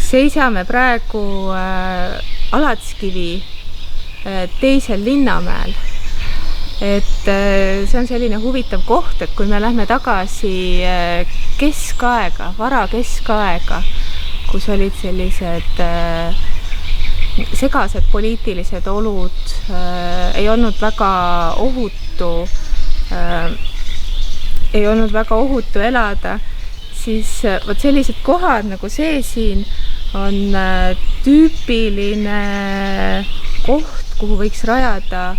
seisame praegu Alatskivi teisel Linnamäel. Et see on selline huvitav koht, et kui me lähme tagasi keskaega, vara keskaega, kus olid sellised segased poliitilised olud, ei olnud väga ohutu elada, siis vot sellised kohad nagu see siin on tüüpiline koht, kuhu võiks rajada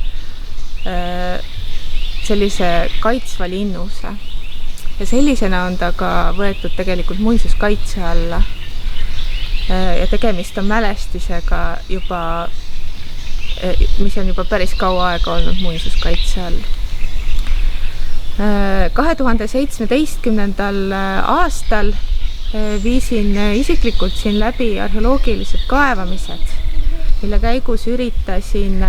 sellise kaitsva linnuse. Ja sellisena on ta ka võetud tegelikult muinsuskaitse alla. Ja tegemist on mälestisega juba, mis on juba päris kaua aega olnud muinsuskaitse all. 2017. aastal viisin isiklikult siin läbi arheoloogilised kaevamised, mille käigus üritasin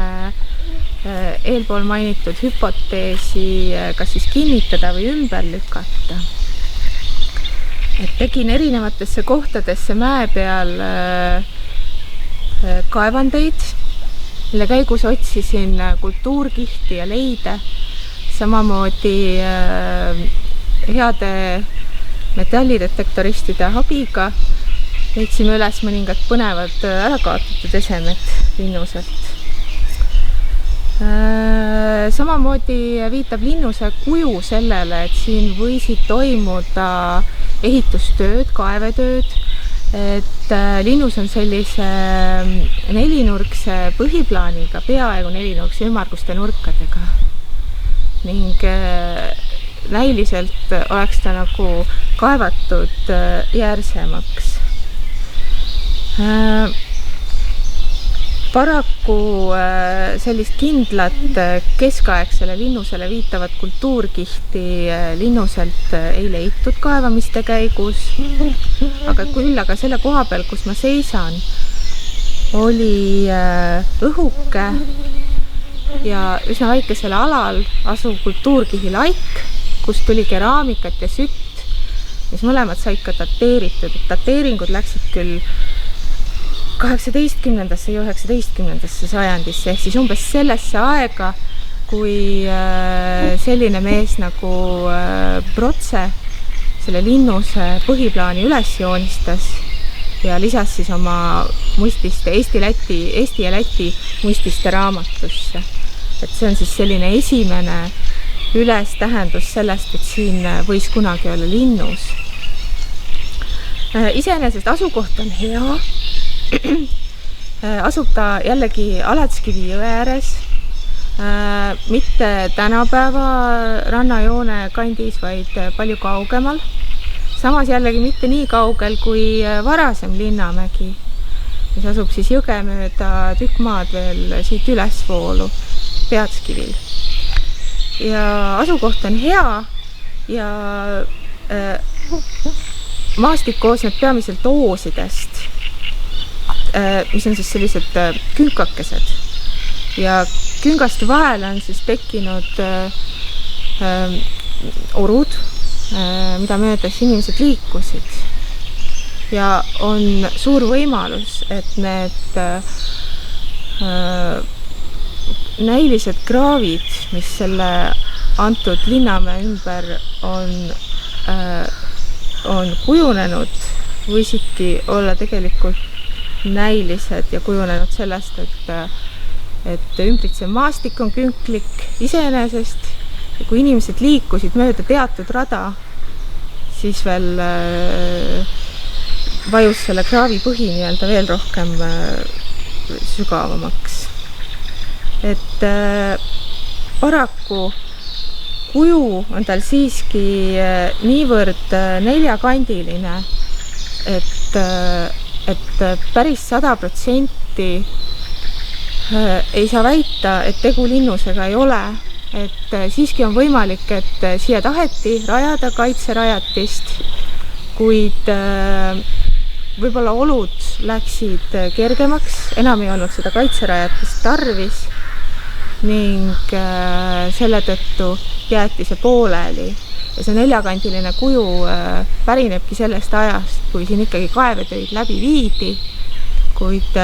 eelpool mainitud hüpoteesi kas siis kinnitada või ümber lükata. Et tegin erinevatesse kohtadesse mäe peal kaevandeid, mille käigus otsisin kultuurkihti ja leide, samamoodi heade metallidetektoristide abiga leidsime üles mõningad põnevad ärakaotatud esemed linnuselt. Samamoodi viitab linnuse kuju sellele, et siin võisid toimuda ehitustööd, kaevetööd, et linnus on sellise nelinurkse põhiplaaniga, peaaegu nelinurkse ümmarguste nurkadega ning näiliselt oleks ta nagu kaevatud järsemaks. Paraku sellist kindlat keskaegsele linnusele viitavat kultuurkihti linnuselt ei leitud kaevamiste käigus, aga küll aga selle koha peal, kus ma seisan, oli õhuke ja üsna väikesel alal asuv kultuurkihi laik, kust tuli keraamikat ja sütt, mis mõlemad said ka dateeritud. Dateeringud läksid küll 18. ja 19. sajandisse, ehk siis umbes sellesse aega, kui selline mees nagu Protse selle linnuse põhiplaani üles joonistas ja lisas siis oma muististe, Eesti ja Läti muististe raamatusse. Et see on siis selline esimene ülestähendus sellest, et siin võis kunagi olla linnus. Iseenesest asukoht on hea. Asub ta jällegi Alatskivi jõe ääres, mitte tänapäeva rannajoone kandis, vaid palju kaugemal. Samas jällegi mitte nii kaugel kui varasem Linnamägi, mis asub siis jõge mööda tükk maad veel siit ülesvoolu Peatskivil. Ja asukoht on hea ja maastik koosneb peamiselt oosidest, mis on siis sellised künkakesed ja küngaste vahel on siis tekkinud orud, mida möödas inimesed liikusid ja on suur võimalus, et need näilised kraavid, mis selle antud Linnamäe ümber on kujunenud, võisidki olla tegelikult näilised ja kujunenud sellest, et ümbritsev maastik on künklik iseenesest ja kui inimesed liikusid mööda teatud rada, siis veel vajus selle kraavi põhi nii-öelda veel rohkem sügavamaks. Et paraku kuju on tal siiski niivõrd neljakandiline, et päris 100% ei saa väita, et tegu linnusega ei ole, et siiski on võimalik, et siia taheti rajada kaitserajatist, kuid võib-olla olud läksid kergemaks, enam ei olnud seda kaitserajatist tarvis ning selle tõttu jäeti see pooleli. ja see neljakandiline kuju pärinebki sellest ajast, kui siin ikkagi kaevetöid läbi viidi, kuid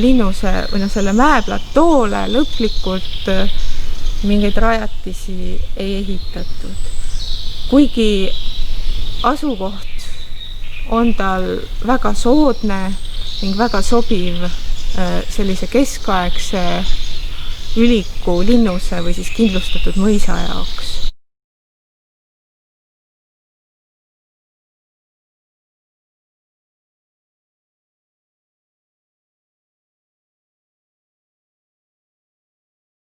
linnuse või selle mäeplatoole lõplikult mingeid rajatisi ei ehitatud. Kuigi asukoht on tal väga soodne ning väga sobiv sellise keskaegse üliku linnuse või siis kindlustatud mõisa jaoks.